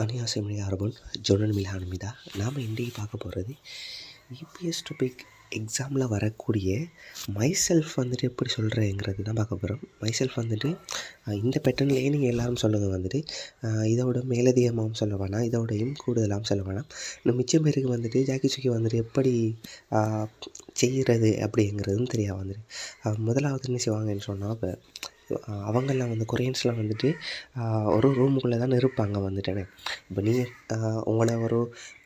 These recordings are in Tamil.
안녕하세요 여러분. ஜோனல் மில்ஹானுமிதா. நாம் இன்றைக்கி பார்க்க போகிறது இபிஎஸ் டாபிக் எக்ஸாமில் வரக்கூடிய மைசெல்ஃப் வந்துட்டு எப்படி சொல்கிறேங்கிறது தான் பார்க்க போகிறோம். மைசெல்ஃப் வந்துட்டு இந்த பேட்டர்ன்லேயே நீங்கள் எல்லோரும் சொல்லுங்கள் வந்துட்டு இதோட மேலதிகமாகவும் சொல்ல வேணாம், இதோடையும் கூடுதலாகவும் சொல்ல வேணாம். இன்னும் மிச்சம் பேருக்கு வந்துட்டு ஜாக்கி சுக்கி வந்துட்டு எப்படி செய்கிறது அப்படிங்கிறதும் தெரியா வந்துட்டு முதலாவது என்ன செய்வாங்கன்னு சொன்னால், இப்போ அவங்கெல்லாம் வந்து கொரியன்ஸ்லாம் வந்துட்டு ஒரு ரூமுக்குள்ளே தான் இருப்பாங்க வந்துட்டேனே. இப்போ நீங்கள் உங்களை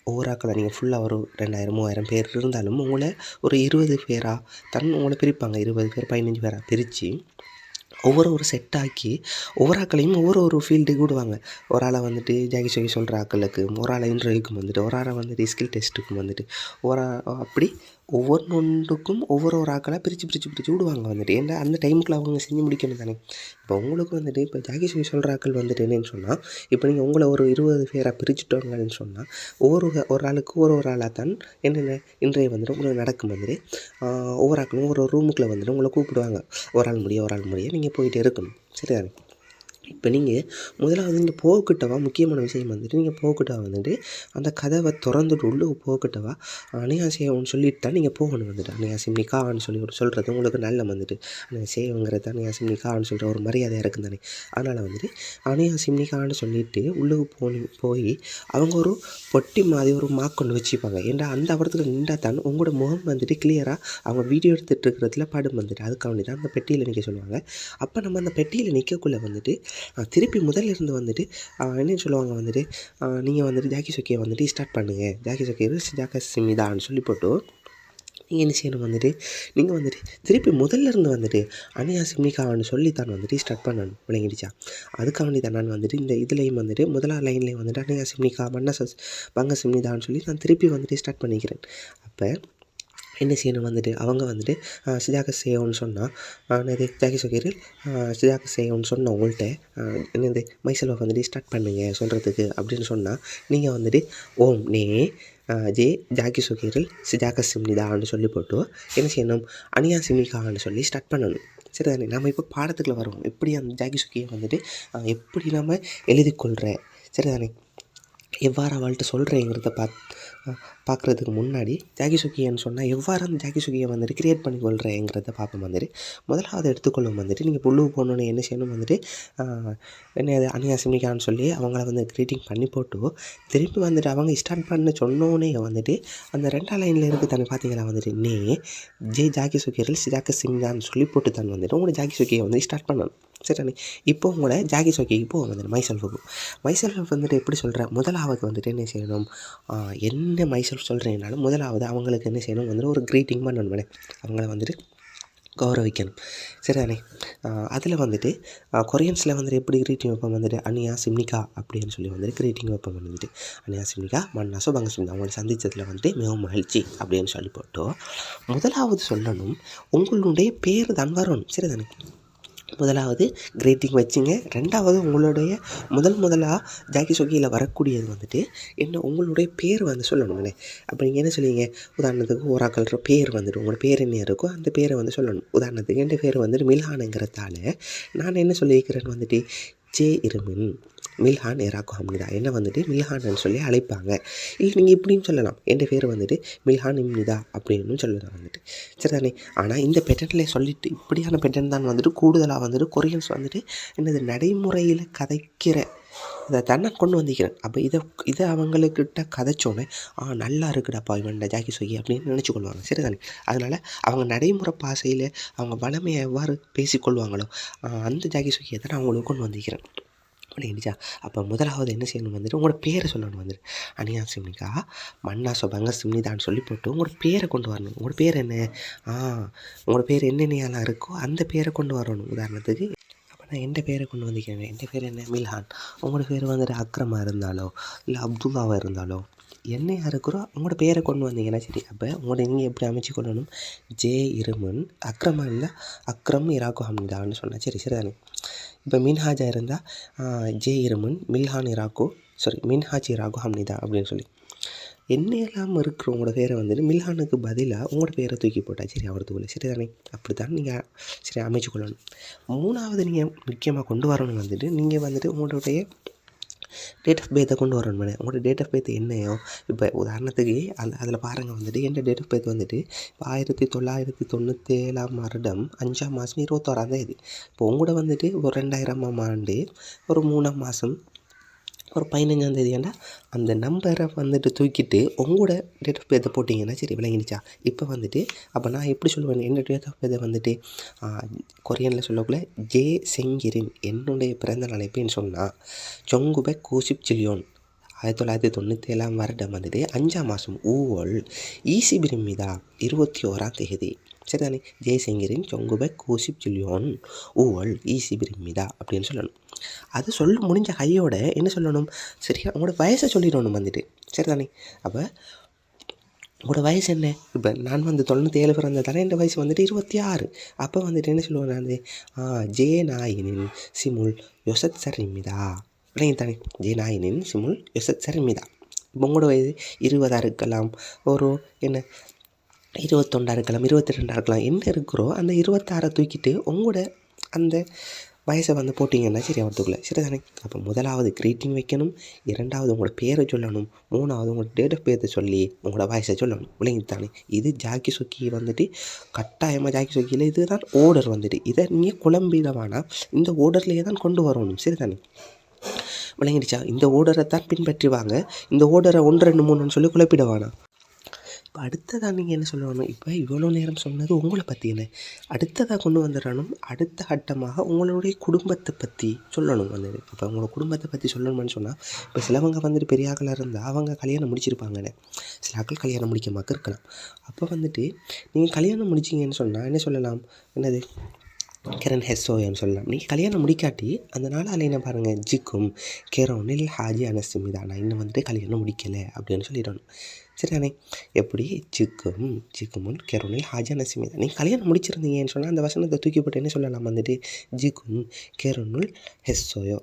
ஒவ்வொரு ஆக்களை நீங்கள் ஃபுல்லாக ஒரு 2000-3000 பேர் இருந்தாலும் உங்களை ஒரு 20 பேராக உங்களை பிரிப்பாங்க. 20 பேர் 15 பேராக பிரித்து ஒவ்வொரு செட்டாக்கி ஒவ்வொரு ஆக்களையும் ஒவ்வொரு ஃபீல்டுக்கு விடுவாங்க. ஒரு ஆளை வந்துட்டு ஜாக்கி சொக்கி சொல்கிற ஆக்களுக்கு, ஒரு ஆளை இன்டர்வியூக்கும் வந்துட்டு, ஒரு ஆளை வந்துட்டு ஸ்கில் டெஸ்ட்டுக்கும் வந்துட்டு, அப்படி ஒவ்வொன்றுக்கும் ஒவ்வொரு ஆக்களாக பிரித்து விடுவாங்க வந்துட்டு. ஏன்னா அந்த டைமுக்குள்ள அவங்க செஞ்சு முடிக்கணும் தானே. இப்போ உங்களுக்கு வந்துட்டு இப்போ ஜாக்கி சொக்கி சொல்கிற ஆக்கள் வந்துட்டு என்னென்னு சொன்னால், இப்போ நீங்கள் உங்களை ஒரு 20 பேராக பிரிச்சுட்டோங்கன்னு சொன்னால் ஒரு ஆளுக்கு ஒரு ஆளாக தான் என்னென்ன இன்றைய வந்துட்டு உங்களுக்கு நடக்கும் வந்துட்டு ஒவ்வொரு ஆக்களும் ஒரு ரூமுக்குள்ளே வந்துட்டு உங்களை கூப்பிடுவாங்க. ஒரு ஆள் முடிய நீங்கள் போயிட்டே இருக்கணும். சரிதானே. இப்போ நீங்கள் முதலாவது இந்த போக்கிட்டவா முக்கியமான விஷயம் வந்துட்டு, நீங்கள் போக்கிட்டவா வந்துட்டு அந்த கதவை திறந்துட்டு உள்ளே போக்கிட்டவா அணியாசேவம்னு சொல்லிட்டு தான் நீங்கள் போகணும் வந்துட்டு. அணியாசிம் நிக்கான்னு சொல்லி சொல்கிறது உங்களுக்கு நல்ல வந்துட்டு சேவங்கிறது அணியாசிம் நிக்கான்னு சொல்கிற ஒரு மரியாதையாக இருக்கும் தானே. அதனால் வந்துட்டு அணியாசிம் நிக்கான்னு சொல்லிவிட்டு உள்ளே போய் அவங்க ஒரு பொட்டி மாதிரி ஒரு மார்க் கொண்டு வச்சுப்பாங்க. ஏன்னா அந்த இடத்துல நின்றா தான் உங்களோட முகம் வந்துட்டு கிளியராக அவங்க வீடியோ எடுத்துகிட்டு இருக்கிறதுல படம் வந்துட்டு அதுக்காக வேண்டி தான் அந்த பெட்டியில் நிற்க சொல்லுவாங்க. அப்போ நம்ம அந்த பெட்டியில் நிற்கக்குள்ளே வந்துட்டு திருப்பி முதல்ல இருந்து வந்துட்டு என்ன சொல்லுவாங்க வந்துட்டு, நீங்கள் வந்துட்டு ஜாக்கி சொக்கியை வந்துட்டு ஸ்டார்ட் பண்ணுங்கள், ஜாக்கி சொக்கியை ஜாக்கா சிமிதான்னு சொல்லி போட்டு நீங்கள் என்ன செய்யணும் வந்துட்டு, நீங்கள் வந்துட்டு திருப்பி முதல்ல இருந்து வந்துட்டு அனியா சிம்னிகான்னு சொல்லித்தான் வந்துட்டு ஸ்டார்ட் பண்ணணும். விளங்கிடுச்சா? அதுக்காக வேண்டி தான் நான் வந்துட்டு இந்த இதுலேயும் வந்துட்டு முதலாவது லைன்லேயும் வந்துட்டு அனியா சிம்னிகா பங்க சிம்னிதான்னு சொல்லி நான் திருப்பி வந்துட்டு ஸ்டார்ட் பண்ணிக்கிறேன். அப்போ என்ன செய்யணும் வந்துட்டு அவங்க வந்துட்டு சிஜாக்க செய்யணும்னு சொன்னால் என்னது ஜாக்கி சொக்கீரில் சிஜாக்க செய்யணும்னு சொன்ன உங்கள்கிட்ட என்னது மைசெல்ஃப் வந்துட்டு ஸ்டார்ட் பண்ணுங்க சொல்கிறதுக்கு அப்படின்னு சொன்னால், நீங்கள் வந்துட்டு ஓம் நே ஜே ஜாக்கி சொக்கீரில் சிஜாக்க சிம்னிதான்னு சொல்லி போட்டு என்ன செய்யணும் அனியா சிம்னிகான்னு சொல்லி ஸ்டார்ட் பண்ணணும். சரி தானே. நம்ம இப்போ பாடத்துக்குள்ள வருவோம். எப்படி அந்த ஜாக்கி சொக்கியை வந்துட்டு எப்படி நம்ம எழுதிக்கொள்கிற சரி தானே, எவ்வாறு அவள்கிட்ட சொல்கிறேங்கிறத பார்க்குறதுக்கு முன்னாடி ஜாக்கி சுக்கியன்னு சொன்னால் எவ்வாறு அந்த ஜாக்கி சுக்கியை வந்துட்டு க்ரியேட் பண்ணி கொள்கிறேங்கிறத பார்ப்போம் வந்துட்டு. முதலாவது எடுத்துக்கொள்ளும் வந்துட்டு நீங்கள் புல்லு போகணுன்னு என்ன செய்யணும் வந்துட்டு என்ன அனியா சிமிகான்னு சொல்லி அவங்கள வந்து க்ரீட்டிங் பண்ணி போட்டு திருப்பி வந்துட்டு அவங்க ஸ்டார்ட் பண்ண சொன்னோன்னே வந்துட்டு அந்த 2ஆம் லைனில் இருக்குது தானே பார்த்தீங்களா வந்துட்டு நே ஜே ஜாக்கி சுக்கியரில் ஜாக்கி சிமிகான்னு சொல்லி போட்டு தான் வந்துட்டு உங்களோட ஜாக்கி சுக்கியை வந்து ஸ்டார்ட் பண்ணணும். சரிண்ணே. இப்போ உங்களோட ஜாக்கி சொக்கிக்கு இப்போ வந்துட்டு மைசெல்ஃப் வந்துட்டு எப்படி சொல்கிறேன், முதலாவது வந்துட்டு என்ன செய்யணும், என்ன மைசெல்ஃப் சொல்கிறேன்னாலும் முதலாவது அவங்களுக்கு என்ன செய்யணும் வந்துட்டு ஒரு க்ரீட்டிங் பண்ணணும். அவங்கள வந்துட்டு கௌரவிக்கணும். சரிதானே. அதில் வந்துட்டு கொரியன்ஸில் வந்துட்டு எப்படி க்ரீட்டிங் வைப்போம் வந்துட்டு அனியா சிம்னிகா அப்படின்னு சொல்லி வந்துட்டு க்ரீட்டிங் வைப்போம் வந்துட்டு அனியா சிம்னிகா மன்னாசோ பங்க சிம்னிகா அவங்களை சந்தித்ததில் வந்துட்டு மிகவும் மகிழ்ச்சி அப்படின்னு சொல்லி போட்டோம். முதலாவது சொல்லணும் உங்களுடைய பேர் தான் வரணும். சரிதானே. முதலாவது கிரீட்டிங் வச்சுங்க. ரெண்டாவது உங்களுடைய முதலாக ஜாக்கி சொக்கியில் வரக்கூடியது வந்துட்டு என்ன உங்களுடைய பேர் வந்து சொல்லணும்ண்ணே. அப்போ நீங்கள் என்ன சொல்லுவீங்க, உதாரணத்துக்கு ஒரு ஆக்கள்ற பேர் வந்துட்டு உங்களோட பேர் என்ன இருக்கோ அந்த பேரை வந்து சொல்லணும். உதாரணத்துக்கு என் பேர் வந்துட்டு மில்ஹானுங்கிறதால நான் என்ன சொல்லியிருக்கிறேன்னு வந்துட்டு ஜே இருமின் மில்ஹான் எராக்கோ ஹம்னிதா என்ன வந்துட்டு மில்ஹான்னு சொல்லி அழைப்பாங்க. இல்லை நீங்கள் இப்படியும் சொல்லலாம், என் பேர் வந்துட்டு மில்ஹான் இம்னிதா அப்படின்னு சொல்லலாம் வந்துட்டு. சரிதானே. ஆனால் இந்த பேட்டர்னில் சொல்லிட்டு இப்படியான பேட்டர்ன் தான் வந்துட்டு கூடுதலாக வந்துட்டு கொரியன்ஸ் வந்துட்டு என்னது நடைமுறையில் கதைக்கிற இதை தான் நான் கொண்டு வந்திக்கிறேன். அப்போ இதை அவங்கக்கிட்ட கதைச்சோன்னே நல்லா இருக்குடாப்பா இவன் ஜாக்கி சொக்கி அப்படின்னு நினச்சிக்கொள்வாங்க. சரிதானே. அதனால் அவங்க நடைமுறை பாசையில் அவங்க வளமையை எவ்வாறு பேசிக்கொள்வாங்களோ அந்த ஜாக்கி சொக்கியை தான் நான் அவங்களுக்கு கொண்டு வந்திக்கிறேன். அப்படின்னுச்சா. அப்போ முதலாவது என்ன செய்யணும் வந்துட்டு உங்களோட பேரை சொல்லணும் வந்துட்டு அனியா சிம்னிகா மன்னா சொபாங்க சிம்னிதான்னு சொல்லி போட்டு உங்களோட பேரை கொண்டு வரணும். உங்களோட பேர் என்ன, உங்களோட பேர் என்னென்னையெல்லாம் இருக்கோ அந்த பேரை கொண்டு வரணும். உதாரணத்துக்கு அப்போ நான் என் பேரை கொண்டு வந்திக்கிறேன். என் பேர் என்ன மில்ஹான். உங்களோட பேர் வந்துட்டு அக்ரமாக இருந்தாலோ இல்லை அப்துல்லாவாக இருந்தாலோ என்னையாக இருக்கிறோ உங்களோட பேரை கொண்டு வந்தீங்கன்னா சரி. அப்போ உங்களோட நீங்கள் எப்படி அமைச்சு கொள்ளணும், ஜே இருமன் அக்ரமாக இருந்தால் அக்ரம் இராக்கோ ஹம்னிதான்னு சொன்னால் சரி. சரிதானே. இப்போ மின்ஹாஜா இருந்தால் ஜே இருமன் மில்ஹான் மின்ஹாஜ் இராக்கோ ஹம்னிதா அப்படின்னு சொல்லி என்னையெல்லாம் இருக்கிற உங்களோட பேரை வந்துட்டு மில்ஹானுக்கு பதிலாக உங்களோட பேரை தூக்கி போட்டால் சரி அவரதுக்குள்ளே. சரி தானே. அப்படி தான் நீங்கள் சரி அமைச்சு கொள்ளணும். மூணாவது நீங்கள் முக்கியமாக கொண்டு வரணும் வந்துட்டு நீங்கள் வந்துட்டு உங்களுடைய டேட் ஆஃப் பர்த்தை கொண்டு வரணும். உங்களோட டேட் ஆஃப் பர்த் என்னையோ இப்போ உதாரணத்துக்கு அதில் பாருங்கள் வந்துட்டு என் டேட் ஆஃப் பர்த் வந்துட்டு இப்போ 1997 வருடம் 5ஆம் மாதம் 21ஆம் தேதி. இப்போ உங்களோட வந்துட்டு ஒரு 2000ஆம் ஆண்டு ஒரு 3ஆம் மாதம் ஒரு 15ஆம் தேதியாண்டா அந்த நம்பரை வந்துட்டு தூக்கிட்டு உங்களோட டேட் ஆஃப் பர்த்தை போட்டிங்கன்னா சரி விளங்கிடுச்சா. இப்போ வந்துட்டு அப்போ நான் எப்படி சொல்லுவேன், என்ன டேட் ஆஃப் பர்த்தை வந்துட்டு கொரியனில் சொல்லக்குள்ள ஜே செங்கிரின் என்னுடைய பிறந்த நாள் எப்படின்னு சொன்னால் ஜொங்குபெக் கூசிப் சில்யோன் 1997 வருடம் வந்துட்டு 5ஆம் மாதம் ஊவல் ஈசி பிரிமிதா 21ஆம் தேதி. சரிதானே. ஜெய்சங்கரின் ஜொங்குபெக் கூசிப் சில்யோன் ஊவல் ஈசி பிரிமிதா அப்படின்னு சொல்லணும். அது சொல்ல முடிஞ்ச கையோட என்ன சொல்லணும், சரியா உங்களோட வயசை சொல்லிடணும் வந்துட்டு. சரிதானே. அப்போ உங்களோட வயசு என்ன, இப்போ நான் வந்து 97 பிறந்ததால என் வயசு வந்துட்டு 26. அப்போ வந்துட்டு என்ன சொல்லுவேன் நான், ஜே நாயினின் சிமுல் யொசத் சரிமிதா அப்படிங்க தானே. ஜே நாயினின் சிமுல் யொசத் சரிமிதா. இப்போ உங்களோட வயது 20 இருக்கலாம், ஒரு என்ன 21 இருக்கலாம், 22 இருக்கலாம், என்ன இருக்கிறோ அந்த 26 தூக்கிட்டு உங்களோட அந்த வயசை வந்து போட்டிங்கன்னா சரி அவத்துக்குள்ளே. சரிதானே. அப்போ முதலாவது க்ரீட்டிங் வைக்கணும், 2வது உங்களோட பேரை சொல்லணும், 3வது உங்களோட டேட் ஆஃப் பர்த்தை சொல்லி உங்களோட வயசை சொல்லணும். விளங்கித்தானே. இது ஜாக்கி சொக்கி வந்துட்டு கட்டாயமாக ஜாக்கி சொக்கியில் இதுதான் ஓர்டர் வந்துட்டு. இதை நீங்கள் குழம்பிடவானா இந்த ஓர்டர்லேயே தான் கொண்டு வரணும். சரிதானே. விளங்கிடுச்சா. இந்த ஓர்டரை தான் பின்பற்றுவாங்க. இந்த ஓர்டரை 1 2 3ன்னு சொல்லி குழப்பிடவானா. இப்போ அடுத்ததாக நீங்கள் என்ன சொல்லணும், இப்போ இவ்வளோ நேரம் சொன்னது உங்களை பற்றி என்ன, அடுத்ததாக கொண்டு வந்துடணும். அடுத்த கட்டமாக உங்களுடைய குடும்பத்தை பற்றி சொல்லணும் வந்துட்டு. இப்போ உங்களோட குடும்பத்தை பற்றி சொல்லணும்னு சொன்னால் இப்போ சிலவங்க வந்துட்டு பெரியாக்களாக இருந்தால் அவங்க கல்யாணம் முடிச்சிருப்பாங்கண்ணே, சில ஆக்கள் கல்யாணம் முடிக்காம இருக்கலாம். அப்போ வந்துட்டு நீங்கள் கல்யாணம் முடிச்சிங்கன்னு சொன்னால் என்ன சொல்லலாம், என்னது கெரன் ஹெஸ்ஸோயன்னு சொல்லலாம். நீங்கள் கல்யாணம் முடிக்காட்டி அந்த நாளால் என்ன பாருங்கள், ஜிக்கும் கெரோனில் ஹாஜி அனஸ்மிதா நான் இன்னும் வந்துட்டு கல்யாணம் முடிக்கலை அப்படின்னு சொல்லிடணும். சரிதானே. எப்படி ஜிக்குமுன் கெரோனில் ஹாஜி அனஸ்மிதா. நீங்கள் கல்யாணம் முடிச்சிருந்தீங்கன்னு சொன்னால் அந்த வசனத்தை தூக்கி போட்டு என்ன சொல்லலாம் வந்துட்டு ஜிக்கும் கெரோனுல் ஹெஸ்ஸோயோ.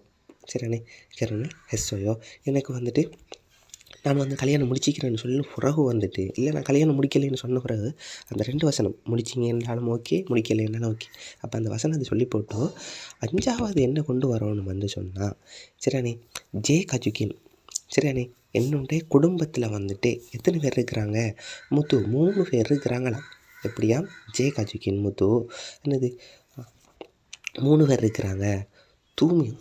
சரிதானே. கெரோனில் ஹெஸ்ஸோயோ எனக்கு வந்துட்டு நான் வந்து கல்யாணம் முடிச்சிக்கிறேன்னு சொல்லி பிறகு வந்துட்டு இல்லை நான் கல்யாணம் முடிக்கலைன்னு சொன்ன பிறகு அந்த 2 வசனம் முடிச்சிங்கன்னாலும் ஓகே, முடிக்கலைன்னாலும் ஓகே. அப்போ அந்த வசனத்தை சொல்லி போட்டோ 5வது என்ன கொண்டு வரணும் வந்து சொன்னால் சரியானே ஜே கஜுக்கின். சரியானே. என்னுடைய குடும்பத்தில் வந்துட்டு எத்தனை பேர் இருக்கிறாங்க, முத்து 3 பேர் இருக்கிறாங்களா. எப்படியா ஜே கஜுக்கின் முத்து என்னது 3 பேர் இருக்கிறாங்க. தூமியும்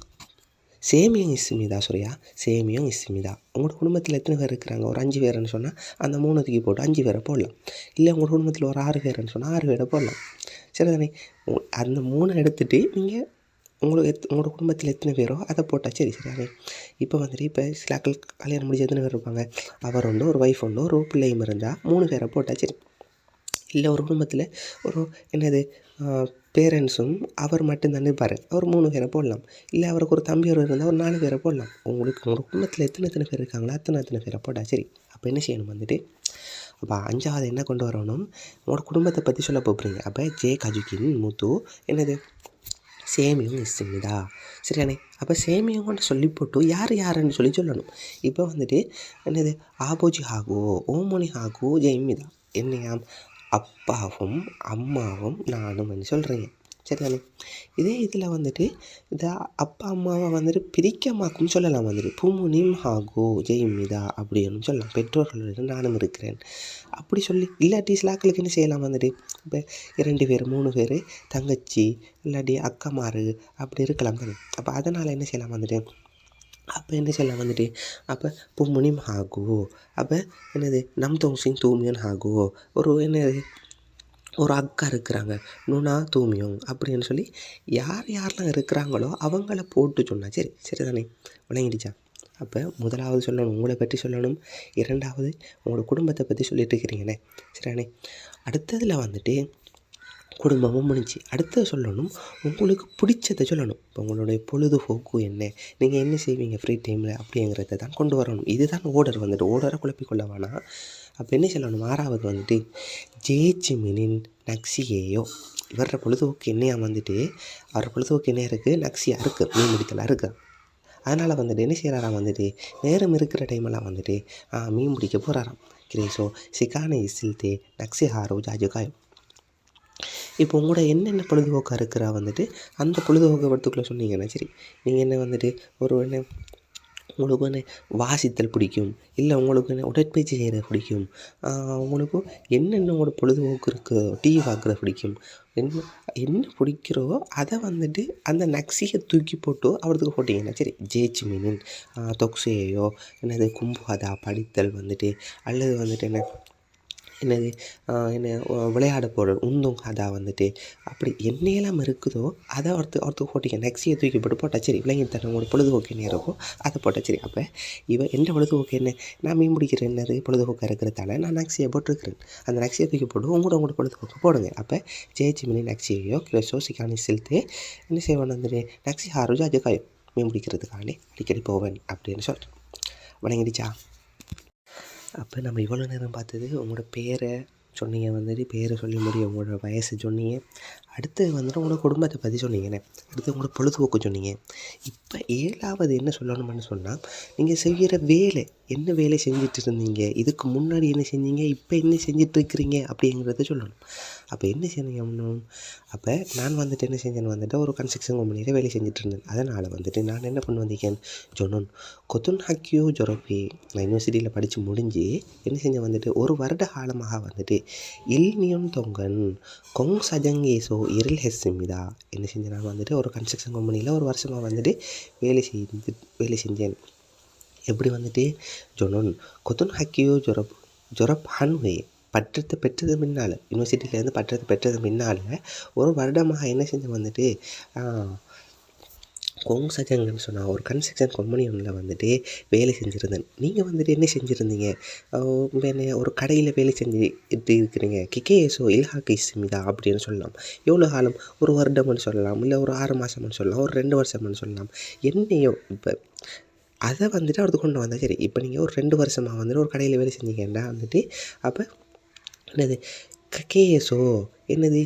சேமியும் இஸ்மிதா சொல்லியா சேமியும் இஸ்மிதா. உங்களோட குடும்பத்தில் எத்தனை பேர் இருக்கிறாங்க, ஒரு 5 பேர்னு சொன்னால் அந்த 3 தூக்கி போட்டு 5 பேரை போடலாம். இல்லை உங்களோட குடும்பத்தில் ஒரு 6 பேர்னு சொன்னால் 6 பேரை போடலாம். சரிதானே. அந்த 3 எடுத்துகிட்டு நீங்கள் உங்களோட குடும்பத்தில் எத்தனை பேரோ அதை போட்டால் சரி. சரிதானே. இப்போ வந்துட்டு இப்போ சிலாக்கள் கல்யாணம் முடிஞ்ச எத்தனை பேர் இருப்பாங்க, அவர் ஒன்று, ஒரு ஒய்ஃப் ஒன்று, ஒரு பிள்ளையும் இருந்தால் 3 பேரை போட்டால் சரி. இல்லை ஒரு குடும்பத்தில் ஒரு என்னது பேரண்ட்ஸும் அவர் மட்டும்தான் இருப்பார், அவர் 3 பேரை போடலாம். இல்லை அவருக்கு ஒரு தம்பி ஒரு இருந்தால் ஒரு 4 பேரை போடலாம். உங்களுக்கு உங்கள் குடும்பத்தில் எத்தனை பேர் இருக்காங்களோ அத்தனை பேரை போட்டால் சரி. அப்போ என்ன செய்யணும் வந்துட்டு, அப்போ 5வது என்ன கொண்டு வரணும், உங்களோட குடும்பத்தை பற்றி சொல்ல போகிறீங்க. அப்போ ஜே கஜுக்கின் முத்து என்னது சேமியும் இஸ்மிதா. சரியானே. அப்போ சேமியும் கொண்டு சொல்லி போட்டு யாருன்னு சொல்லணும். இப்போ வந்துட்டு என்னது ஆபோஜி ஹாகோ ஓமோனி ஹாகோ ஜெய்மிதா என்னையாம் அப்பாவும் அம்மாவும் நானும் சொல்கிறீங்க. சரிதானே. இதே இதில் வந்துட்டு இந்த அப்பா அம்மாவை வந்துட்டு பிரிக்கமாக்கும் சொல்லலாம் வந்துட்டு பூமுனிம் ஹாகோ ஜெய்மிதா அப்படின்னு சொல்லலாம். பெற்றோர்களுடன் நானும் இருக்கிறேன் அப்படி சொல்லி. இல்லாட்டி சிலாக்களுக்கு என்ன செய்யலாம் வந்துட்டு இப்போ 2 பேர் 3 பேர் தங்கச்சி இல்லாட்டி அக்கமாரு அப்படி இருக்கலாம் தானே. அப்போ அதனால் என்ன செய்யலாம் வந்துட்டு, அப்போ என்ன செய்யலாம் வந்துட்டு அப்போ பூமுனிம் ஹாகோ அப்போ என்னது நம் தோசிங் தூமியன் ஹாகோ ஒரு என்னது ஒரு அக்கா இருக்கிறாங்க நுணா தூமியும் அப்படின்னு சொல்லி யாரெல்லாம் இருக்கிறாங்களோ அவங்கள போட்டு சொன்னால் சரி. சரிதானே. விளங்கிடுச்சா. அப்போ முதலாவது சொல்லணும் உங்களை பற்றி சொல்லணும், 2வது உங்களோட குடும்பத்தை பற்றி சொல்லிட்டு இருக்கிறீங்கண்ணே. சரிதானே. அடுத்ததில் வந்துட்டு குடும்பமும் முடிஞ்சு அடுத்தது சொல்லணும் உங்களுக்கு பிடிச்சதை சொல்லணும். இப்போ உங்களுடைய பொழுதுபோக்கு என்ன, நீங்கள் என்ன செய்வீங்க ஃப்ரீ டைமில் அப்படிங்கிறத தான் கொண்டு வரணும். இதுதான் ஓர்டர் வந்துட்டு. ஓர்டரை குழப்பிக்கொள்ள வேணாம். அப்போ என்ன சொல்லணும், 6வது வந்துட்டு ஜேச்சிமினின் நக்சியேயோ. இவர பொழுதுபோக்கு என்னையா வந்துட்டு அவர் பொழுதுபோக்கு என்ன இருக்குது, நக்சியாக இருக்குது, மீன் பிடித்தலாம் இருக்குது. அதனால் வந்துட்டு என்ன செய்கிறாராம் வந்துட்டு நேரம் இருக்கிற டைமெல்லாம் வந்துட்டு மீன் பிடிக்க போகிறாராம். கிரேசோ சிகானை இசில்தே நக்சி ஹாரோ ஜாஜுகாயோ. இப்போ உங்களோட என்னென்ன பொழுதுபோக்காக இருக்கிறா வந்துட்டு அந்த பொழுதுபோக்கு படத்துக்குள்ளே சொன்னீங்கன்னா சரி. நீங்கள் என்ன வந்துட்டு ஒரு என்ன உங்களுக்கு வந்து வாசித்தல் பிடிக்கும், இல்லை உங்களுக்கு வந்து உடற்பயிற்சி செய்கிறது பிடிக்கும், உங்களுக்கு என்னென்ன உங்களோட பொழுதுபோக்கு இருக்கோ, டிவி பார்க்குறது பிடிக்கும், என்ன என்ன பிடிக்கிறோ அதை வந்துட்டு அந்த நக்சியை தூக்கி போட்டு அவருக்கு போட்டிங்கன்னா சரி. ஜேச்சிமீனின் தொக்ஸேயோ என்னது கும்புஹதா படித்தல் வந்துட்டு, அல்லது வந்துட்டு என்னது விளையாட போகிறது உந்தும் அதா வந்துட்டு அப்படி என்னையெல்லாம் இருக்குதோ அதை ஒருத்துக்கு போட்டிங்க. நெக்ஸ்டியை தூக்கி போட்டால் சரி. விளங்கித்தனம் உங்களோட பொழுதுபோக்கு என்ன இருக்கோ அதை போட்டால் சரி. அப்போ என்ன பொழுதுபோக்கு என்ன, நான் மீன் பிடிக்கிற என்னது பொழுதுபோக்காக இருக்கிறதால நான் நக்சியை போட்டிருக்கிறேன். அந்த நக்சியை தூக்கி போட்டு உங்களோட பொழுதுபோக்கு போடுங்க. அப்போ ஜேச்சிமினி நக்சியையோ சோசிக்கானி செலுத்து என்ன செய்வேன் வந்துட்டு நக்சி ஹாருஜா அஜக்காயோ மீன் பிடிக்கிறதுக்காண்டி அடிக்கடி போவேன் அப்படின்னு சொல்கிறேன். விளங்கிடுச்சா? அப்போ நம்ம இவ்வளோ நேரம் பார்த்தது உங்களோட பேரை சொன்னீங்க, வந்துட்டு பேரை சொல்லி முடியும், உங்களோட வயசு சொன்னீங்க, அடுத்து வந்துட்டு உங்களோட குடும்பத்தை பற்றி சொன்னீங்கண்ணே, அடுத்து உங்களோட பொழுதுபோக்கு சொன்னீங்க. இப்போ 7வது என்ன சொல்லணும்னு சொன்னால், நீங்கள் செய்கிற வேலை என்ன வேலை செஞ்சுட்டு இருந்தீங்க, இதுக்கு முன்னாடி என்ன செஞ்சீங்க, இப்போ என்ன செஞ்சிட்ருக்கிறீங்க அப்படிங்கிறத சொல்லணும். அப்போ என்ன செய்யணும், அப்போ நான் வந்துட்டு என்ன செஞ்சேன்னு வந்துட்டு ஒரு கன்ஸ்ட்ரக்ஷன் கம்பெனியில் வேலை செஞ்சுட்டு இருந்தேன். அதனால் வந்துட்டு நான் என்ன பண்ண வந்திருக்கேன் சொன்னோன் கொத்துன் ஹக்கியோ ஜொரப்பி நான் யூனிவர்சிட்டியில் படித்து முடிஞ்சு என்ன செஞ்சேன் வந்துட்டு ஒரு வருட காலமாக வந்துட்டு இல்னியன் தொங்கன் கொங் சஜங்கேசோ இருள் ஹெஸ்ஸிமிதா என்ன செஞ்சேன் நான் வந்துட்டு ஒரு கன்ஸ்ட்ரக்ஷன் கம்பெனியில் ஒரு வருஷமாக வந்துட்டு வேலை செஞ்சேன். எப்படி வந்துட்டு சொன்னோன் கொத்துன் ஹக்கியோ ஜொரப் ஹன்வே பட்டத்தை பெற்றது முன்னால், யூனிவர்சிட்டியிலேருந்து பட்டத்தை பெற்றது முன்னால் ஒரு வருடமாக என்ன செஞ்சேன் வந்துட்டு கொங் சஜங்கன்னு சொன்னால் ஒரு கன்ஸ்ட்ரக்ஷன் கம்பெனி ஒன்றில் வந்துட்டு வேலை செஞ்சுருந்தேன். நீங்கள் வந்துட்டு என்ன செஞ்சுருந்தீங்க, என்ன ஒரு கடையில் வேலை செஞ்சுட்டு இருக்கிறீங்க. கிகேஎஸோ இல்ஹாக்கி சிமிதா அப்படின்னு சொல்லலாம். எவ்வளோ காலம், ஒரு வருடம்னு சொல்லலாம், இல்லை ஒரு 6 மாதம்னு சொல்லலாம், ஒரு 2 வருஷம்னு சொல்லலாம், என்னையோ. இப்போ அதை வந்துட்டு அவருக்கு கொண்டு வந்தால் சரி. இப்போ நீங்கள் ஒரு 2 வருஷமாக வந்துட்டு ஒரு கடையில் வேலை செஞ்சீங்கன்னா வந்துட்டு அப்போ என்னது ககேஎஸோ என்னது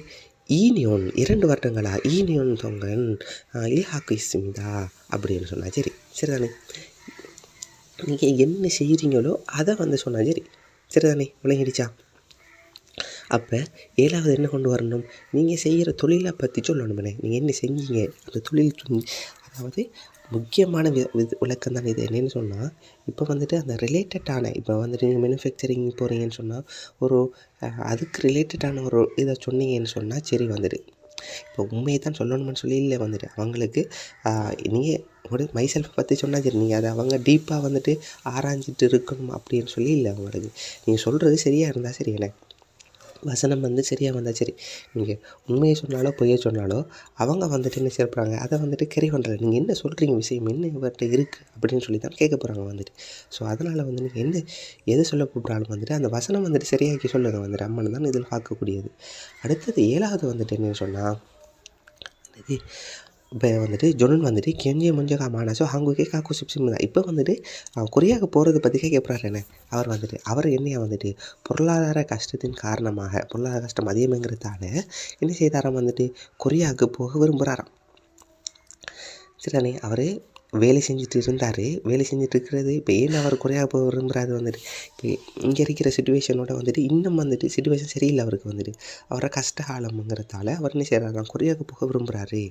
ஈனியோன் 2 வருடங்களா ஈனியோன் தொங்கன் இல்ஹாக்கு இஸ்மிதா அப்படின்னு சொன்னால் சரி. சரிதானே, நீங்கள் என்ன செய்கிறீங்களோ அதை வந்து சொன்னால் சரி. சரிதானே, விளங்கிடுச்சா? அப்போ 7வது என்ன கொண்டு வரணும், நீங்கள் செய்கிற தொழிலை பற்றி சொல்லணுமே. நீங்கள் என்ன செஞ்சீங்க அந்த தொழில், அதாவது முக்கியமான விளக்கம் தான் இது. என்னென்னு சொன்னால், இப்போ வந்துட்டு அந்த ரிலேட்டடான, இப்போ வந்துட்டு நீங்கள் மேனுஃபேக்சரிங் போகிறீங்கன்னு சொன்னால் ஒரு அதுக்கு ரிலேட்டடான ஒரு இதை சொன்னீங்கன்னு சொன்னால் சரி வந்துடு. இப்போ உண்மையை தான் சொல்லணும்னு சொல்லி இல்லை வந்துட்டு அவங்களுக்கு நீங்கள் ஒரு மைசெல்ஃபை பற்றி சொன்னால் சரி. நீங்கள் அதை அவங்க டீப்பாக வந்துட்டு ஆராய்ஞ்சிட்டு இருக்கணும் அப்படின்னு சொல்லி இல்லை அவங்களுக்கு. நீங்கள் சொல்கிறது சரியாக இருந்தால் சரி, எனக்கு வசனம் வந்து சரியாக வந்தால் சரி. நீங்கள் உண்மையை சொன்னாலோ பொய்யை சொன்னாலோ அவங்க வந்துட்டு என்ன சேர்ப்பாங்க, அதை வந்துட்டு கேரி பண்ணுறது. நீங்கள் என்ன சொல்கிறீங்க, விஷயம் என்ன இவர்கிட்ட இருக்குது அப்படின்னு சொல்லி தான் கேட்க போகிறாங்க வந்துட்டு. ஸோ அதனால் வந்து நீங்கள் எது சொல்ல கூப்பிட்றாலும் வந்துட்டு அந்த வசனம் வந்துட்டு சரியாக்கி சொல்லுங்கள் வந்துட்டு. அம்மன் தான் இதில் பார்க்கக்கூடியது. அடுத்தது 7வது வந்துட்டு என்னன்னு சொன்னால், இது இப்போ வந்துட்டு ஜொனன் வந்துட்டு கெஞ்சிய முஞ்சகா மானசோ ஹங்குக்கே காக்கு சிப்சிம் தான். இப்போ வந்துட்டு கொரியாவுக்கு போகிறத பற்றி கேட்குறாரு என்ன. அவர் என்னையா வந்துட்டு பொருளாதார கஷ்டத்தின் காரணமாக, பொருளாதார கஷ்டம் அதிகமாங்கிறதால என்ன செய்தாராம் வந்துட்டு கொரியாவுக்கு போக விரும்புகிறாராம். சரிதானே, அவர் வேலை செஞ்சுட்டு இருந்தார். வேலை செஞ்சுட்டு இருக்கிறது இப்போ ஏன் அவர் குறையாக போக விரும்புகிறாரு வந்துட்டு, இப்போ இங்கே இருக்கிற சுச்சுவேஷனோட வந்துட்டு இன்னும் வந்துட்டு சுச்சுவேஷன் சரியில்லை அவருக்கு வந்துட்டு. அவரை கஷ்ட காலம்ங்கிறதால அவர் என்ன செய்கிறாராம், கொரியாவுக்கு போக விரும்புகிறாரு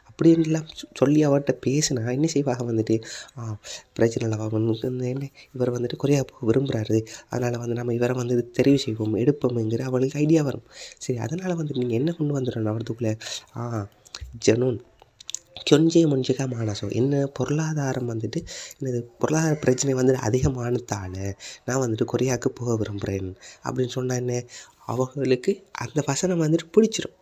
அப்படின்லாம் சொல்லி அவர்கிட்ட பேசினா என்ன செய்வாங்க வந்துட்டு, பிரச்சனை இல்லை என்ன இவர் வந்துட்டு கொரியாவுக்கு போக விரும்புகிறாரு, அதனால் வந்து நம்ம இவரை வந்து தெரிவு செய்வோம் எடுப்போம்ங்கிற அவளுக்கு ஐடியா வரும். சரி, அதனால் வந்துட்டு நீங்கள் என்ன கொண்டு வந்துடணும் அவரதுக்குள்ளே, ஜனூன் கொஞ்சே முஞ்சிக்கா மானசோ என்ன பொருளாதாரம் வந்துட்டு என்னது பொருளாதார பிரச்சனை வந்துட்டு அதிகமானதால் நான் வந்துட்டு கொரியாவுக்கு போக விரும்புகிறேன் அப்படின்னு சொன்னால் என்ன, அவங்களுக்கு அந்த வசனம் வந்துட்டு பிடிச்சிரும்.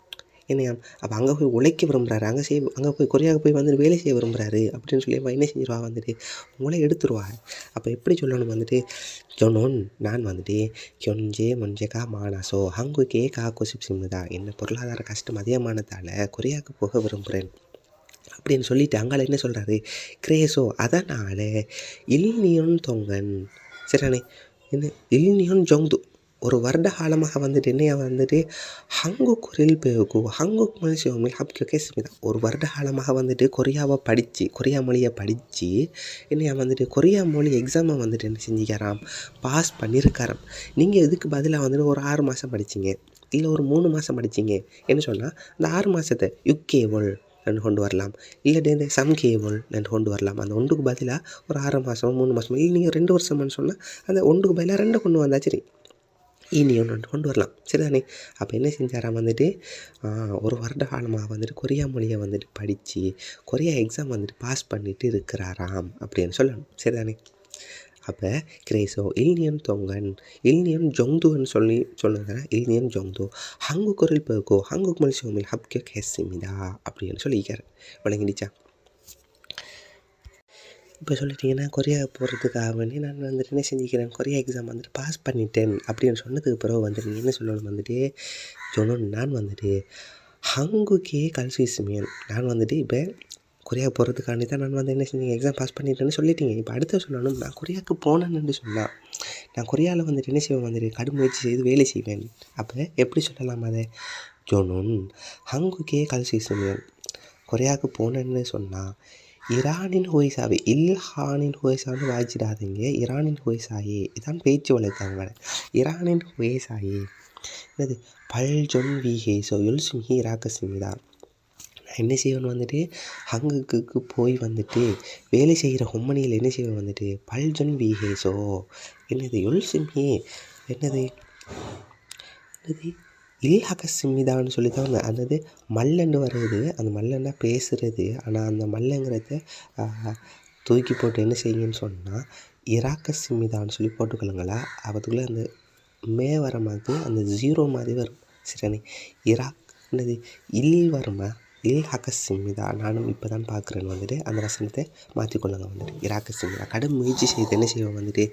என்னையா அப்போ அங்கே போய் உழைக்க விரும்புகிறாரு, அங்கே போய் கொரியாவுக்கு போய் வந்துட்டு வேலை செய்ய விரும்புகிறாரு அப்படின்னு சொல்லி என்ன செஞ்சிருவா வந்துட்டு உங்களை எடுத்துருவா. அப்போ எப்படி சொல்லணும் வந்துட்டு, சொன்னோன் நான் வந்துட்டு கொஞ்சே முஞ்சக்கா மானசோ ஹங்குக்கே காக்கோ சிப்சிம்முதா என்ன பொருளாதார கஷ்டம் அதிகமானதால் கொரியாவுக்கு போக விரும்புகிறேன் அப்படின்னு சொல்லிட்டு அங்கால என்ன சொல்கிறாரு, கிரேஸோ அதனால் இல்னியோன் தொங்கன். சரிண்ணே, என்ன இல்னியோன் ஜொங்து ஒரு வருட காலமாக வந்துட்டு என்னையா வந்துட்டு ஹங்குக் குரில் பேகு ஹங்குக் மனுஷமில் ஹப்கே ஸ்மிதா ஒரு வருட காலமாக வந்துட்டு கொரியா மொழியை படித்து என்னையா வந்துட்டு கொரியா மொழி எக்ஸாமை வந்துட்டு என்ன செஞ்சுக்கிறாராம், பாஸ் பண்ணியிருக்காராம். நீங்கள் இதுக்கு பதிலாக வந்துட்டு ஒரு 6 மாதம் படிச்சிங்க, இல்லை ஒரு 3 மாதம் படிச்சிங்க என்ன சொன்னால் அந்த 6 மாதத்தை யுக்கேவல் ரெண்டு கொண்டு வரலாம். இல்லாட்டி இந்த சம் கேபிள் ரெண்டு கொண்டு வரலாம். அந்த ஒன்றுக்கு பதிலாக ஒரு 6 மாதம் 3 மாதம் இல்லை நீங்கள் 2 வருஷம்னு சொன்னால் அந்த ஒன்றுக்கு பதிலாக 2 கொண்டு வந்தால் சரி, இனி ஒன்று கொண்டு வரலாம். சரிதானே? அப்போ என்ன செஞ்சாராம் வந்துட்டு ஒரு வருட காலமாக வந்துட்டு கொரியா மொழியை வந்துட்டு படித்து கொரியா எக்ஸாம் வந்துட்டு பாஸ் பண்ணிட்டு இருக்கிறாராம் அப்படின்னு சொல்லணும். சரிதானே? அப்போ கிரேசோ இல்னியன் தொங்கன் இல்னியன் ஜொங்துன்னு சொல்லுங்க. இல்னியன் ஜொங்து ஹங்குக்குரில் போக்கோ ஹங்குக் மொழி சோமில் ஹப்கே கேசிமிதா அப்படின்னு சொல்லிக்காரு. விளங்கிடுச்சா? இப்போ சொல்லிட்டீங்கன்னா கொரியா போகிறதுக்காக வேண்டி நான் வந்துட்டு என்ன செஞ்சுக்கிறேன், கொரியா எக்ஸாம் வந்துட்டு பாஸ் பண்ணிட்டேன் அப்படின்னு சொன்னதுக்கு பிறகு வந்துட்டு நீங்கள் என்ன சொல்லணும் வந்துட்டு சொன்னோன்னு நான் வந்துட்டு ஹங்குக்கே கல்சிஸ்மியன் நான் வந்துட்டு இப்போ கொரியா போகிறதுக்காண்டி தான் நான் வந்து என்ன செஞ்சேன் எக்ஸாம் பாஸ் பண்ணிட்டேன்னு சொல்லிட்டீங்க. இப்போ அடுத்த சொல்லணும் நான் கொரியாவுக்கு போனேன்னு சொன்னால் நான் கொரியாவில் வந்துட்டு என்ன செய்வேன் வந்துட்டு கடும் முயற்சி செய்து வேலை செய்வேன். அப்போ எப்படி சொல்லலாம் அதை ஜோனோன் ஹங்குக்கே கல்சிஸ்மியன் கொரியாவுக்கு போனேன்னு சொன்னால் ஈரானின் ஹோய்சாவே இல்ஹானின் ஹோய்சான்னு வாய்ச்சிடாதீங்க. ஈரானின் ஹோய்சாயே இதான் பேச்சு வளர்த்தாங்க. ஈரானின் ஹோய்சாயே என்னது பல்ஜொன் வீஹேசோ யுல்சுமிஹி இராக்கசிமிதா நான் என்ன செய்வேன் வந்துட்டு ஹங்குக்கு போய் வந்துட்டு வேலை செய்கிற ஹொம்மனியில் என்ன செய்வேன் வந்துட்டு பல்ஜொன் வீஹேசோ என்னது யுல்சுமிஹி என்னது என்னது இல்ஹக சிம்மிதான்னு சொல்லி தான் அந்தது மல்லன்னு வருது. அந்த மல்லன்னா பேசுகிறது. ஆனால் அந்த மல்லங்கிறத தூக்கி போட்டு என்ன செய்யுன்னு சொன்னால் இராக்க சிம்மிதான்னு சொல்லி போட்டுக்கொள்ளுங்களா. அதுக்குள்ளே அந்த மே வர மாதிரி அந்த 0 மாதிரி வரும். சரிண்ணே? என்னது இல் வருமா இல்ஹக சிம்மிதா நானும் இப்போ தான் பார்க்குறேன்னு வந்துட்டு அந்த வசனத்தை மாற்றிக்கொள்ளுங்க வந்துட்டு இராக்க சிம்மிதா கடும் முயற்சி செய்து என்ன செய்வோம் வந்துட்டு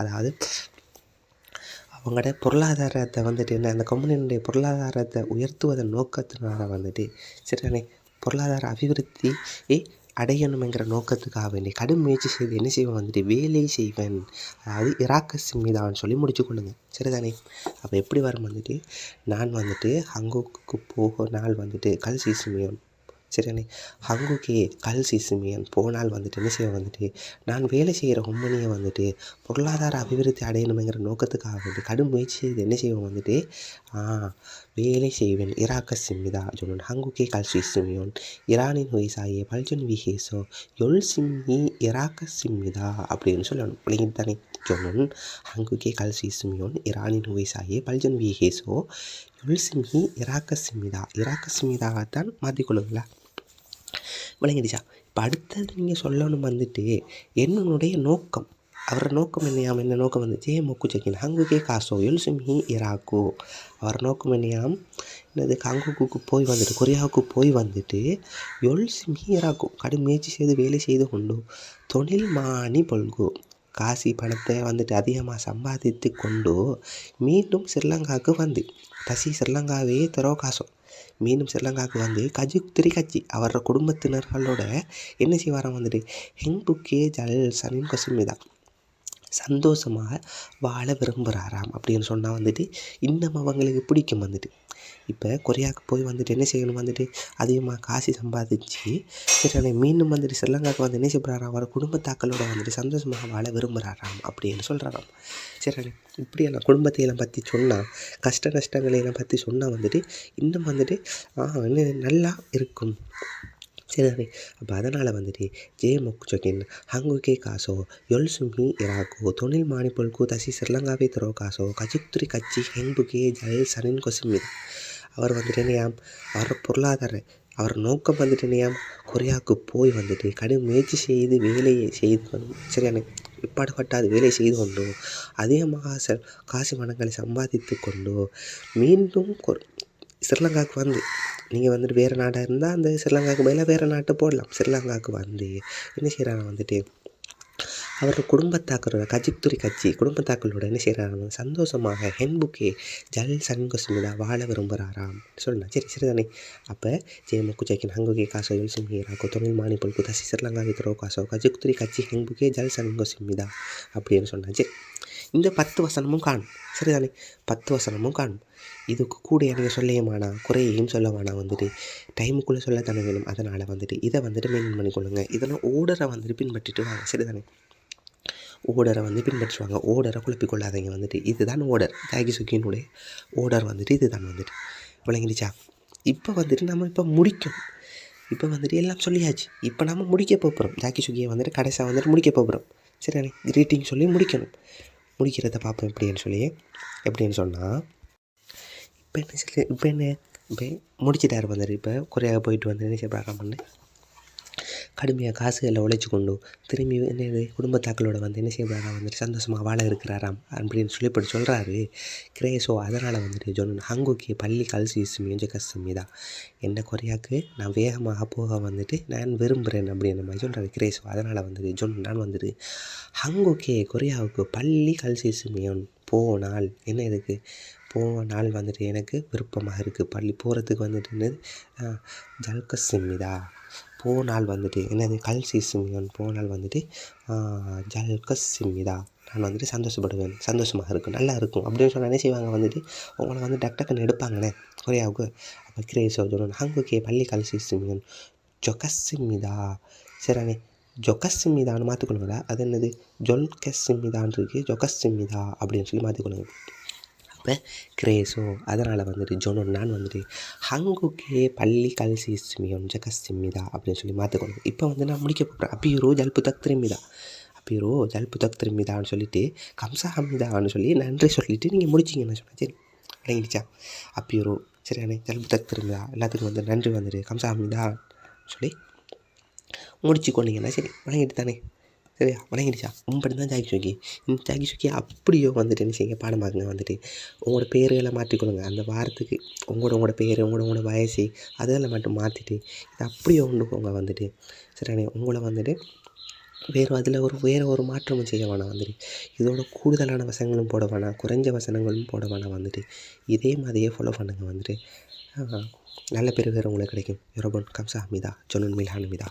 அதாவது அவங்களோட பொருளாதாரத்தை வந்துட்டு என்ன அந்த கம்பெனியினுடைய பொருளாதாரத்தை உயர்த்துவதன் நோக்கத்தினால வந்துட்டு சரிதானே பொருளாதார அபிவிருத்தி அடையணுங்கிற நோக்கத்துக்காக வேண்டி கடும் முயற்சி செய்து என்ன செய்வேன் வந்துட்டு வேலை செய்வேன். அதாவது இராக்க சிம்மிதான்னு சொல்லி முடிச்சு கொள்ளுங்க. சரிதானே? அப்போ எப்படி வரும் வந்துட்டு நான் வந்துட்டு ஹங்குக்கு போக நாள் வந்துட்டு கல் சீசுமியோன் சரிதானே ஹங்குக்கே கல் சீசுமியன் போனால் வந்துட்டு என்ன செய்வேன் வந்துட்டு நான் வேலை செய்கிற கம்பெனியை வந்துட்டு பொருளாதார அபிவிருத்தி அடையணுங்கிற நோக்கத்துக்காக வந்துட்டு கடும் முயற்சி செய்து என்ன செய்வேன் வந்துட்டு வேலை செய்வேன். இராக்க சிம்மிதா சொன்னோன் ஹங்குக்கே கல் சீசுமியோன் ஈரானின் ஹொய்சாயே பல்ஜொன் விஹேசோ யொல் சிம்மி இராக்க சிம்மிதா அப்படின்னு சொல்லணும். பிள்ளைங்க தானே சொன்னோன் ஹங்குக்கே கல் சீசுமியோன் ஈரானின் ஹொய்சாயே பல்ஜொன் விஹேசோ யொல் சிம்மி இராக்க சிம்மிதா இராக்க சிம்மிதாவைத்தான் மாற்றிக்கொள்ளுங்களா. விளங்கிடுச்சா? இப்போ அடுத்தது நீங்கள் சொல்லணும் வந்துட்டு என்னுடைய நோக்கம் அவரோட நோக்கம் என்னையாம் என்ன நோக்கம் வந்து ஜே மொக்கு செக்கின் ஹங்குக்கே காசோ யுல்சுமிஹி இராக்கு அவர் நோக்கம் என்னையாம் என்னது ஹங்குக்கு போய் வந்துட்டு கொரியாவுக்கு போய் வந்துட்டு யுல்சுமிஹி இராக்கு கடும் முயற்சி செய்து வேலை செய்து கொண்டு தொழில் மானி பொல்கு காசி பணத்தை வந்துட்டு அதிகமாக சம்பாதித்து கொண்டு மீண்டும் ஸ்ரீலங்காவுக்கு வந்து தசி ஸ்ரீலங்காவே தரோ காசோ மீண்டும் ஸ்ரீலங்காவுக்கு வந்து கஜுக்திரி கட்சி அவரோட குடும்பத்தினர்களோட என்ன செய்வாராம் வந்துட்டு ஹெங்புக்கே ஜல் சனின் கொசுமிதா சந்தோஷமாக வாழ விரும்புகிறாராம் அப்படின்னு சொன்னால் வந்துட்டு இன்னும் அவங்களுக்கு பிடிக்கும் வந்துட்டு. இப்போ கொரியாவுக்கு போய் வந்துட்டு என்ன செய்யணும் வந்துட்டு அதிகமாக காசு சம்பாதிச்சு சரி மீண்டும் வந்துட்டு ஸ்ரீலங்காவுக்கு வந்து என்ன செய்யப்படுறாராம் அவர் குடும்பத்தாக்களோட வந்துட்டு சந்தோஷமாக வாழ விரும்புகிறாராம் அப்படின்னு சொல்கிறாராம். சரி இப்படியெல்லாம் குடும்பத்தையெல்லாம் பற்றி சொன்னால் கஷ்ட நஷ்டங்களையெல்லாம் பற்றி சொன்னால் வந்துட்டு இன்னும் வந்துட்டு இன்னும் நல்லா இருக்கும். சரிதானே? அப்போ அதனால் வந்துட்டு ஜே மொக்கு சொக்கின் ஹங்குக்கே காசோ யொல்சுமி இராக்கோ தொழில் மானிப்பொல்கு தசி ஸ்ரீலங்காவே தரோ காசோ கஜுக்துரி கட்சி ஹெங்குக்கே ஜல் சனின் கொசுமிதா அவர் வந்துட்டு என்னையாம் அவரோட பொருளாதார அவர் நோக்கம் வந்துட்டு என்னையாம் கொரியாவுக்கு போய் வந்துட்டு கடும் முயற்சி செய்து வேலையை செய்து கொண்டு சரியான பாடுபட்டாது வேலை செய்து கொண்டோ அதிகமாக காசு பணங்களை சம்பாதித்து கொண்டோ மீண்டும் ஸ்ரீலங்காவுக்கு வந்து நீங்கள் வந்துட்டு வேறு நாடாக இருந்தால் அந்த ஸ்ரீலங்காவுக்கு பதிலாக வேறு நாட்டை போடலாம். ஸ்ரீலங்காவுக்கு வந்து என்ன செய்கிறாங்க வந்துட்டு அவரோட குடும்பத்தாக்களோட கஜிக்துரி கட்சி குடும்பத்தாக்களோட என்ன செய்கிறாங்க சந்தோஷமாக ஹென்புக்கே ஜல் சன்கொசுமிதா வாழ விரும்புகிறாராம் சொல்லலாம். சரிதானே? அப்போ ஜே மொக்கு ஜெக்கின் ஹங்குக்கே காசோ யுல் சிம்ஹிராக்கோ தொழில் மானிப்பொல்கு தசி ஸ்ரீலங்கா வித்ரோ காசோ கஜுக்துரி கட்சி ஹென்புக்கே ஜல் சன்கொசுமிதா அப்படின்னு சொன்னான். சரி இந்த 10 வசனமும் காணும். சரிதானே? 10 வசனமும் காணும். இதுக்கு கூட எனக்கு சொல்லையுமானா குறையையும் சொல்ல வேணாம் வந்துட்டு டைமுக்குள்ளே சொல்ல தானே வேணும். அதனால் வந்துட்டு இதை வந்துட்டு மெயின்டைன் பண்ணிக்கொள்ளுங்க. இதெல்லாம் ஓர்டரை வந்துட்டு பின்பற்றிட்டு வாங்க. சரிதானே? ஓர்டரை வந்து பின்பற்றுவாங்க. ஓர்டரை குழப்பிக்கொள்ளாதீங்க வந்துட்டு இதுதான் ஓர்டர். தாகி சுக்கியினுடைய ஓர்டர் வந்துட்டு இதுதான் வந்துட்டு விளங்கிடுச்சா? இப்போ வந்துட்டு நம்ம இப்போ முடிக்கணும். இப்போ வந்துட்டு எல்லாம் சொல்லியாச்சு. இப்போ நம்ம முடிக்க போகிறோம். ஜாக்கி சுக்கியை வந்துட்டு கடைசியாக வந்துட்டு முடிக்க போகிறோம். சரியானே, கிரீட்டிங் சொல்லி முடிக்கணும். முடிக்கிறத பார்ப்போம் எப்படின்னு சொன்னால், இப்போ முடிச்சிட்டாரு வந்துட்டு. இப்போ கொரியா போயிட்டு வந்து என்ன செய்ய பண்ணு கடுமையாக காசுகளில் உழைச்சி கொண்டு திரும்பி என்னது குடும்பத்தாக்களோட வந்து என்ன செய்யறாரா வந்துட்டு சந்தோஷமாக வாழ இருக்கிறாராம் அப்படின்னு சொல்லி இப்படி சொல்கிறாரு கிரேஸோ. அதனால் வந்துட்டு சொன்ன ஹங்குக்கு பள்ளி கல்சி மிஞ்ச கஷ்டமிதான் என்ன கொரியாவுக்கு நான் வேகமாக போக வந்துட்டு நான் விரும்புகிறேன் அப்படின்ற மாதிரி சொல்கிறாரு கிரேஸோ. அதனால் வந்துட்டு நான் வந்துட்டு ஹங்குக்கே கொரியாவுக்கு பள்ளி கல்சி மியோன் போனால் என்ன இதுக்கு போனால் வந்துட்டு எனக்கு விருப்பமாக இருக்குது. பள்ளி போகிறதுக்கு வந்துட்டு என்னது ஜல்கசிமிதா போனால் வந்துட்டு என்னது கல்சிமியோன் போனால் வந்துட்டு ஜல்கசிமிதா நான் வந்துட்டு சந்தோஷப்படுவேன், சந்தோஷமாக இருக்கும், நல்லா இருக்கும் அப்படின்னு சொன்னால் என்ன செய்வாங்க வந்துட்டு உங்களை வந்து டக்குன்னு எடுப்பாங்கண்ணே கொரியாவுக்கு. அப்போ கிரேஸோ சொல்லணும் ஹங்குக்கே பள்ளி கல்சிமியோன் ஜொகசிமிதா சரிண்ணே ஜொகசிமிதான்னு மாற்றிக்கொள்ளுங்களா. அது என்னது ஜொல்கசிமிதான் இருக்குது, ஜொகசிமிதா அப்படின்னு சொல்லி மாற்றிக்கொள்ளுங்க. அப்போ கிரேஸோ அதனால் வந்துட்டு நான் வந்துட்டு ஹங்குக்கே பள்ளி கல்சிமியோன் ஜகசிமிதா அப்படின்னு சொல்லி மாற்றிக்கொள்ளுங்க. இப்போ வந்து நான் முடிக்க போகிறேன். அப்பீரோ ஜல்பு தக் திரும்பிதான்னு சொல்லிவிட்டு கம்சாஹமிதான்னு சொல்லி நன்றி சொல்லிவிட்டு நீங்கள் முடிச்சிங்கன்னு சொன்னால் சரி அடங்கிடுச்சா. அப்பீரோ சரியானே ஜல்பு தக் திரும்பிதா எல்லாத்துக்கும் வந்து நன்றி வந்துட்டு கம்சாஹமிதா சொல்லி முடிச்சு கொண்டீங்கன்னா சரி வணங்கிட்டு தானே. சரியா வணங்கிடுச்சா. உம்படி தான் ஜாக்கி சுக்கி அப்படியோ வந்துட்டு என்ன செய்யுங்க பாடமாக்குங்க வந்துட்டு உங்களோட பேர்களை மாற்றிக்கொள்ளுங்க. அந்த வாரத்துக்கு உங்களோட பேர் உங்களோட வயசு அதெல்லாம் மட்டும் மாற்றிட்டு இதை அப்படியே கொண்டுக்கோங்க வந்துட்டு சரியானே. உங்களை வந்துட்டு வேறு ஒரு மாற்றமும் செய்ய வேணாம் வந்துட்டு இதோட கூடுதலான வசனங்களும் போட வேணாம், குறைஞ்ச வசனங்களும் போட வேணாம் வந்துட்டு இதே மாதிரியே ஃபாலோ பண்ணுங்கள் வந்துட்டு நல்ல பேர் வேறு உங்களுக்கு கிடைக்கும். யூரோபன் கம்சா மிதா ஜொனன் மில்ஹான் மிதா.